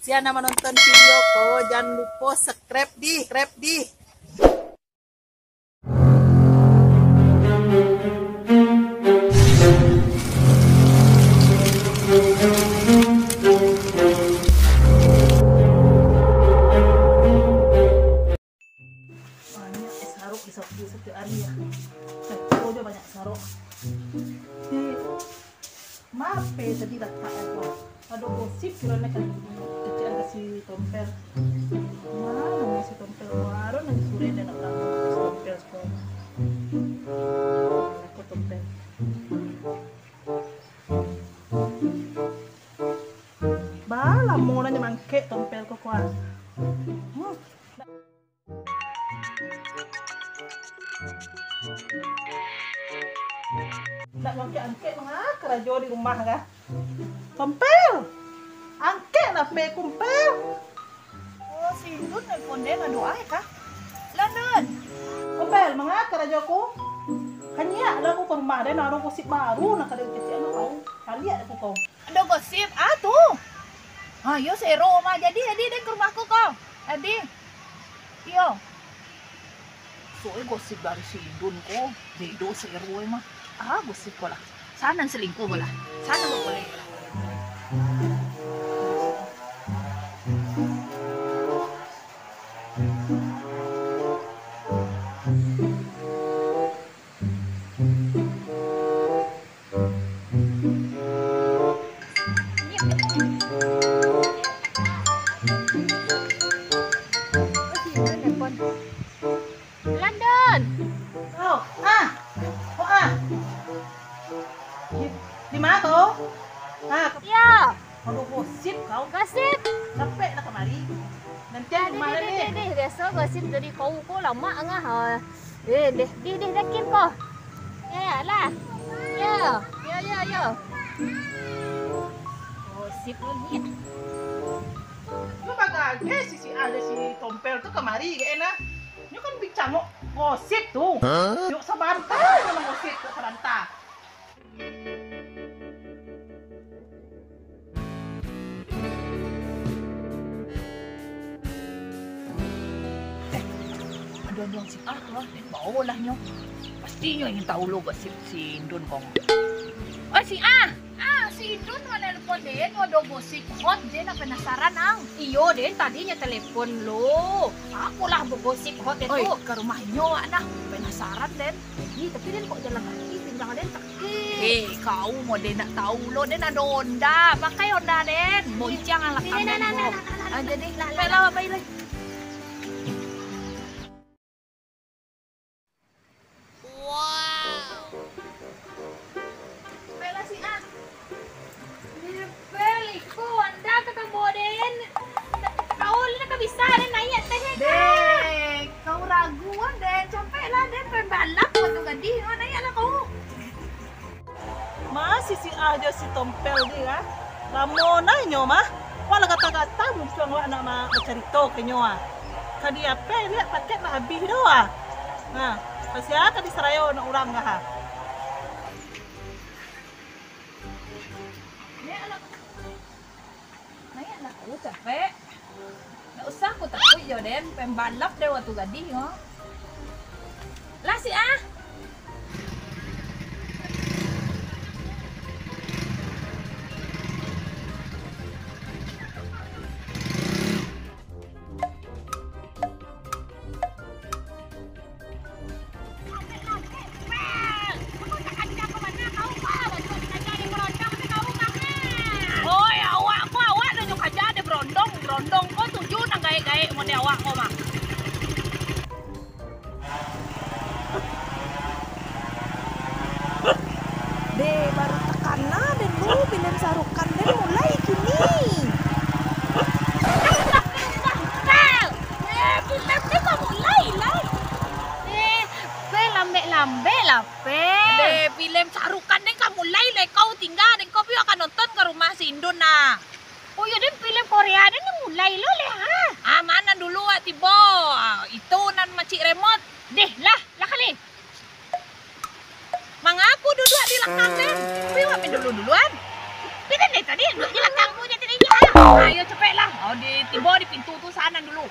Siapa menonton videoku, jangan lupa subscribe di. Banyak saruk di satu hari ya. Oh, dia banyak saruk. Maaf tadi datang aku. Aduh gosip kiranya kan kecil kasih tompel. Mana mau si tompel baru nanti sore dia nak tahu si tompel sekolah. Aku tompel. Bala mau nanya mangke tompel kok kuat. Nak mangke angke mah kerajo di rumah kah? Tompel, angke lah pe kumpel. Oh, si Indun nelfon dia ngadu ay kah? London. Kumpel, mangga kerajoku. Hanya lah aku ke rumah dia naruh gosip baru nak kada kecil nak kau. Kali aku kau. Ada gosip tuh. Ayo sero mah jadi deh ke rumahku kau. Adi. Iyo. Soalnya gosip dari si Indun ko, dedo sero mah. Gosip ko lah. Sana selingkuh bola. Sana boleh. London. Di mana kau? Ya. Aduh gosip kau. Gosip. Sampai nak kemari. Nanti mana ni? Biasa gosip dari kau lama ngah. Deh dakin kau. Ya lah. Ya. Gosip lagi. Lu bagage si ada si tompel tuh kemari ke enak. Ini kan bicara gosip tuh. Yuk sebentar sama gosip ke sebentar. Dong si lah, bawa lah nyo. Pasti nyo ingin tahu lo gosip si Indun kong. Oh si Indun mana telepon deh, ada gosip hot deh, nak penasaran ang. Iyo deh, tadinya telepon lo. Aku lah bergosip hot itu ke rumah nyo, nah penasaran deh. Tapi deh kok jalan kaki, tinggal deh kaki. Kau mau deh nak tahu lo deh ada Honda, pakai Honda deh. Boncang alat kamu. Jadi, lah, baik. Masih si aja si tompel dia. Lamo na nyo mah. Wala kata-kata muncul wa nak bercerita ke nyo ah. Kadi apa lihat paket nak habis dah ah. Nah, pasti akan diserayo nak urang ngah. Naya lah aku capek. Nggak usah aku takut yo den, pembalap deh waktu gading yo. Lah si Rondong kau tujuh nang gaek-gaek mau awak kau mah. Baru tekana dan lu film sarukan dan mulai gini. Filmnya kau mulai lah. Lambe lah film sarukan deh kau mulai lah kau tinggal dan kau piu akan nonton ke rumah si Indun nah. Oh ya dan film Korea dan mulai lo leh mana dulu tibo itu nan macik remote deh lah kali Mangaku duduk di belakang deh. Piwa dulu duluan. Pindah deh tadi duduk di belakang punya tadi. Ayo cepet lah. Oh Ibu di pintu tuh sana dulu.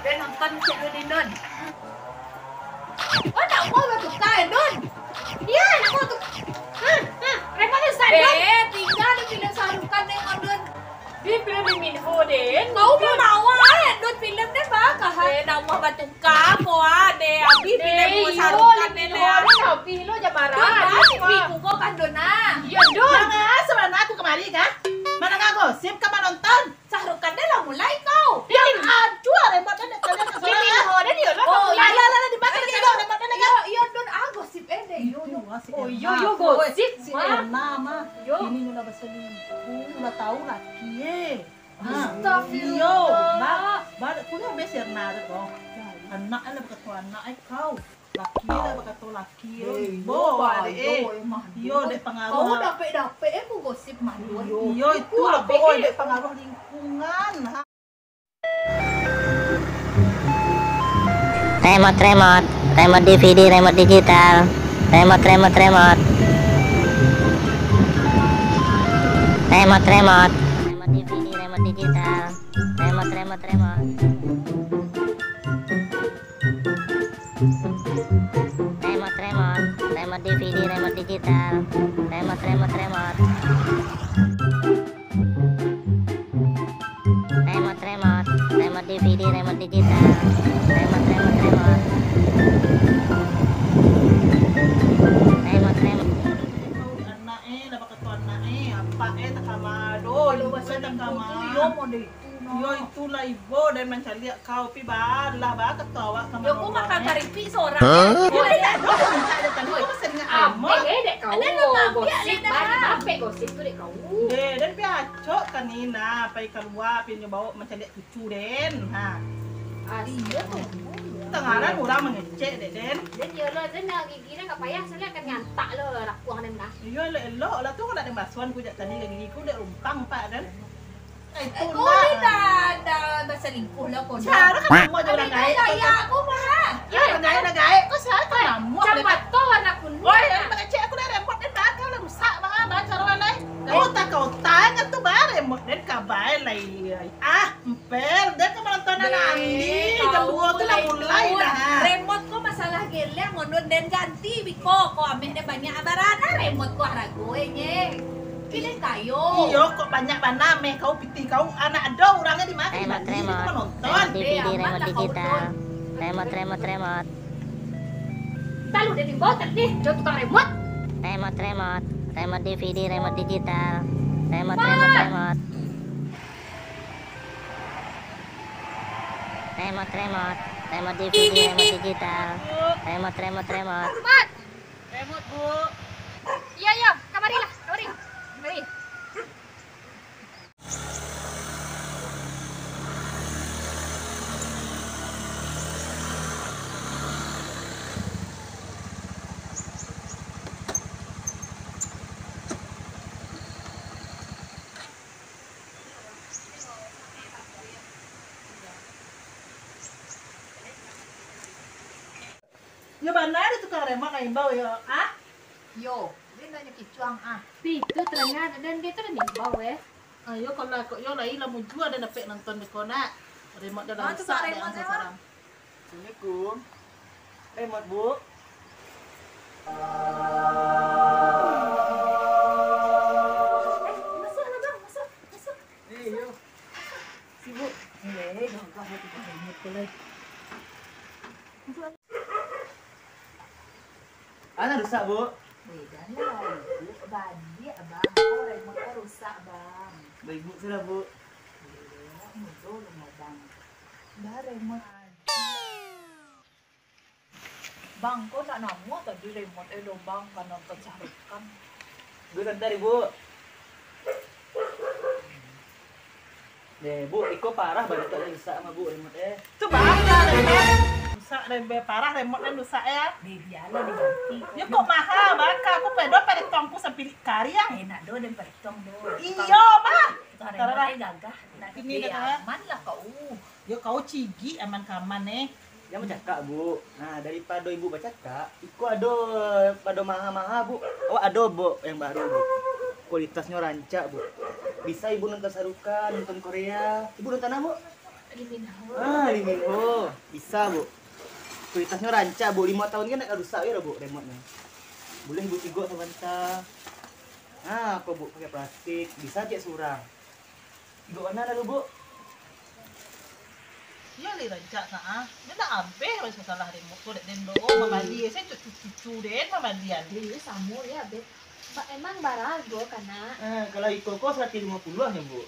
Dia nonton si Udin Don. Oh, nak mau betul kan, Don? Dia nak mau tu. Mereka ni sadar. Tinggal di film sarukan dengan Don. Di film ni Minho din. Kau mau Don film ni bakal. Nak mau betul kamu deh. Abi film sarukan ni lah. Pilo aja marah. Piku kau kan Dona. Ya Don. Mana sebenarnya aku kemari kah? Mana nggak gosip kamu nonton? Sarukan ni lah mulai kau. Yang acuh remote dan kalian ke sana. Minho dia dia lah. Oh, Lah di mana kita remote dan Iya Don gosip ende. Oh, yo gosip. Si Erna mah. Yo. Ini nula berselingkuh. Udah tahu laki ye. Astagfirullah. Badak kuliah bes Erna tu kau. Anak lah berkata anak kau. Laki lah berkata laki. Bo yo dek pengaruh. Kau dapet mau gosip malu. Yo itu lah boy dek pengaruh lingkungan. Remote DVD, remote digital, remote digital, remote DVD, remote digital, remote DVD, remote digital, Anak dah berkata anak apa tak kamado. Bukan tak kamado. Yo mau deh. Yo itulah ibu dan mencari kau pi balah ba ketawa sama. Yo kau makan karipi seorang. Dek kau. Gosip gosip tu dek kau. Dan pi acok kanina pai keluar pi bawa mencari cucu den. Ha. Iya tuh. Tengaran orang mengecek dek den. Dan dia lah, dan gigi dia tak payah, saya akan nyantak lah rakuang dia dah. Yo elok lah tu kalau ada basuhan ku jak tadi gigi ku dak rumpang pak dan. Kau ni dah berselingkuh lah kau. Cara kan mau orang gaya. Gaya aku mah. Ya gaya. Kau salah kamu. Camat tu anak pun. Oi, mengecek aku dah remote dan bakal lah rusak bang baca orang lain. Kau tanya tu bar remote dan kabai lai. Empel dan kamu nonton nanti. Jam 2 tu lah mulai dah. Remote ko masalah gele ngonun dan ganti biko ko ameh de banyak abarana remote ko rago nye. Pilih kayo. Iyo kok banyak mana meh kau piti kau anak ada orangnya di mana? remote DVD, remote digital, remote Tahu dia di bawah tadi, jauh tukang remote. remote DVD, remote digital, remote DVD, remote digital, remote. Mat, Remote bu. iya, kamari. Ya mana ada tukang remote kayak bau ya? Yo, dia nanya kicuang Itu ternyata dan dia tu dah di bawah. Ayo kalau yo lai lah mau jual dan dapat nonton di kona. Remote dalam rusak deh angsa sarang. Assalamualaikum. Remote bu. Masuk lah bang, masuk. Iyo. Sibuk. Kamu tukang remote ko lagi. Ana rusak bu. Beda lah, ibu bandi abang. Kau remote ko rusak bang. Baik bu sudah bu. Mudo lu bang. Dah remote. Bang, kau nak namu tadi remote lo bang kan nonton sarukan. Bu sebentar ibu. Deh bu, Iko parah banget tak rusak sama bu remote. Coba ada remote. rusak lebih parah remote dan rusak ya. Biarlah diganti. Ya kok mahal baka aku pedo pada tongku sampai kari ya. Enak do dan pertong do. Iya, Pak. Karena gagah. Nah, Ini ini dah. aman lah kau. Ya kau cigi aman kaman Ya bercakap bu. Nah daripada ibu bercakap, iku ada pada maha-maha bu. Oh ada bu yang baru bu. Kualitasnya rancak bu. Bisa ibu nonton Sarukan, nonton Korea. Ibu nonton apa bu? Lee Min Ho. Bisa bu. Kualitasnya rancak bu. 5 tahun kan nak rusak ya bu remote-nya. Boleh ibu tigok sama kita. Nah, apa bu pakai plastik, bisa cek surang. Tigok mana lalu bu? Ya li rancak nah. Dia nak ambeh rasa salah remote ko dek den do mamali. Saya cucu den mamalian. Iya sama ya, Beb. Emang barago kana. Kalau ikut kok 150 ya bu.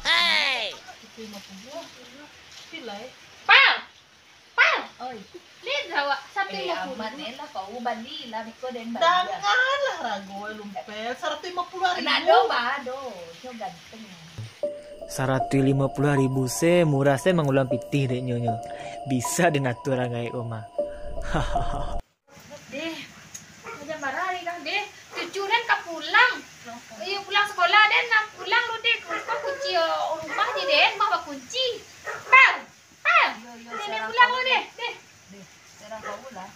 Hey! 50. Pilai. Pal! Pal! Oi. Lihat jawa sampai Aman lah kau bali lah biko dan bali. Danganlah rago lumpel 150.000. Nah do ba do. Yo ganteng. 150.000 se murah se mengulang pitih dek nyonya. Bisa dinatur ngai oma. Deh. Macam marah ni kang deh. Cucu dan kau pulang. Iya pulang sekolah dan nak pulang lu deh. Kau kunci rumah di den, bawa kunci. Pal! Pal! Nenek pulang lu deh. Deh. Serang kau lah.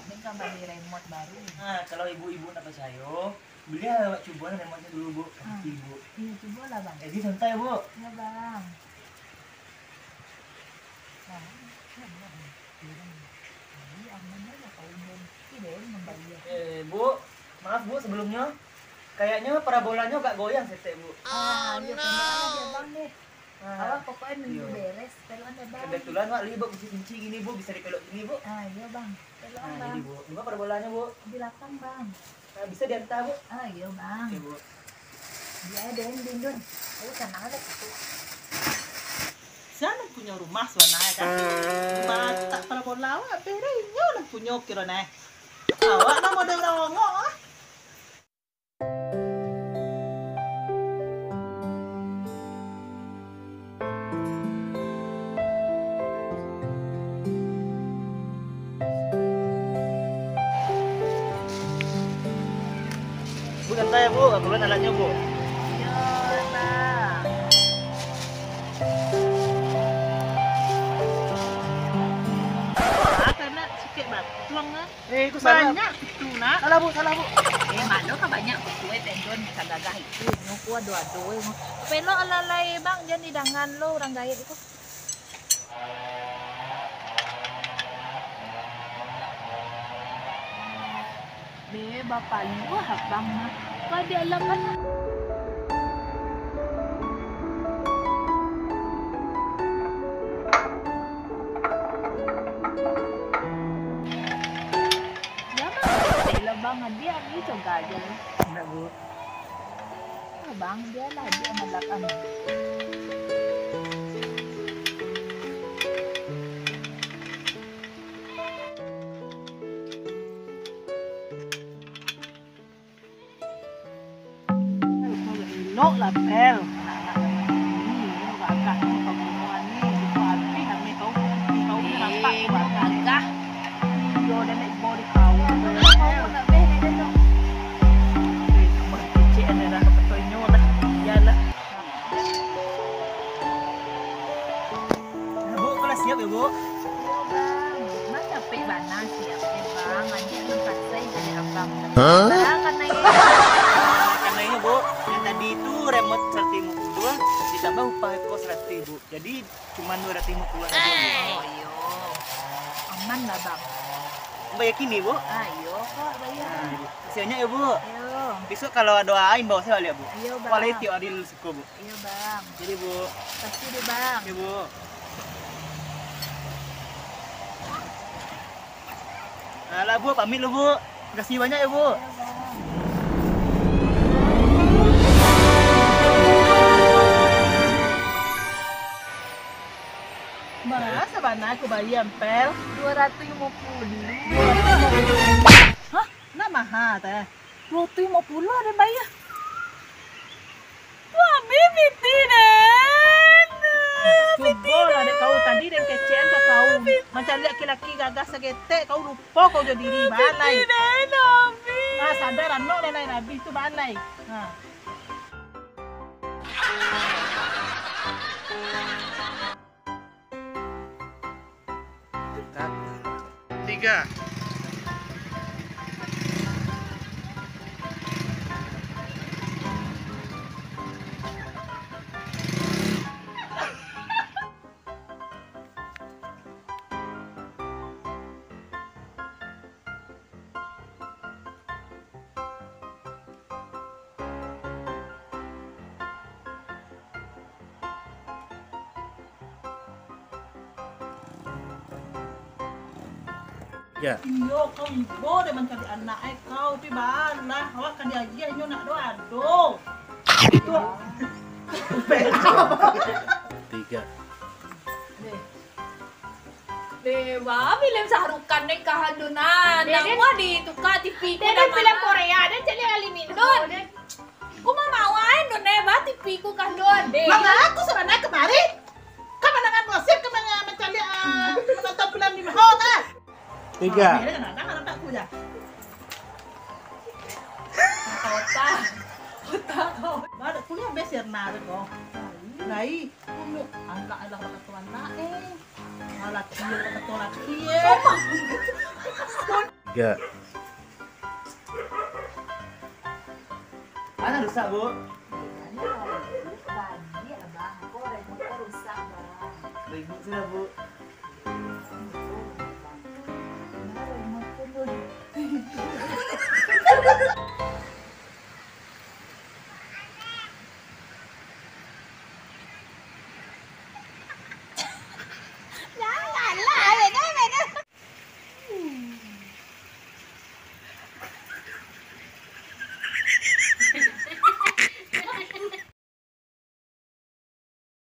Dan kan beli remote baru. Nah, kalau ibu-ibu nak percaya, beli awak coba remote-nya dulu bu. Ibu. Iya coba lah bang. Jadi santai bu. Ya bang. Bu, maaf bu sebelumnya. Kayaknya parabolanya gak goyang setek bu. Dia bang deh. Nah, Pokoknya nunggu beres. Peluan deh bang. kebetulan Wak Li bu kunci gini bu, bisa dipelok gini bu. Iya bang. Peluan Nah, bang. ini bu. Ini parabolanya bu. Di belakang bang. Nah, bisa diantar bu. Iya bang. Oke bu. Dia ada yang dindun. Oh tenang ada satu. Sana punya rumah suana kan. Mata para bola awak perenya nak punya kira nah. Awak nak model rongo ah. Bu santai ya bu, keluar alatnya bu. Karena sikit batuang ah. Itu salah. Banyak itu nak. Salah bu, salah bu. Malo ka banyak kue tendon sa gagah itu. Nuku ado-ado. Pero alalay bang diyan idangan lo orang gaya itu. Be bapak lu habang na. Kadi alaman. Bang, dia itu gajah. Enggak bu. Bang, dia lah dia malakan. Elok lah pel. Ini bakal pembunuhan ni. Itu habis kami kau ni nampak bakal Gagah. yo dan nak bawa di kau. Kau nak beh dia tu. Cik ada dah kepetonyo dah. Yalah. Bu, kalau siap ya bu. Mas capek bana siap bang. Nanti tempat saya jadi abang. Bang, karena ini. Karena ini bu, yang tadi itu remote 152 ditambah upah kos 100.000. Jadi cuma 250 aja bu. Oh iyo. Aman lah bang. Bayar kini bu. Ayo kok bayar. Nah, hasilnya ya bu. Ayo. Besok kalau doain bawa saya balik ya bu. Iya bang. Quality adil suku bu. Iya bang. Jadi bu, Pasti deh bang. ya bu. Alah bu, pamit lu bu. Terima kasih banyak ya bu. Berapa bana aku bayar pel? 250. Hah? Nak mahal teh. 250 ada bayar. Wah, bibiti den. Coba lah dek kau tadi dan kecean ke kau. Macam mencari laki-laki gagah segete, kau lupa kau jadi diri balai. Nah, sadar anak nenek Nabi itu balai. Nah. Tiga. Ya. Iyo kau ibu dia mencari anak kau pi balah. Awak kan dia nyo nak ado. Itu. Tiga. Dewa, film saharukan deh kahadunan. Nama di tukar TV ku Dia film Korea, dia jadi alimin. Don. Ku mau aja don Dewa TV ku kahdun. Maka aku sebenarnya kemarin. Kau menangan gosip kau mencari menonton film di Mahal kan? Tiga. Ini kan anak aku ya. Kota. Ada kuliah besar nari kok. Nai, kuno anak bakat tuan nae. Alat dia bakat tuan laki ye. Tiga. Mana rusak, Bu? Ribut sudah, Bu.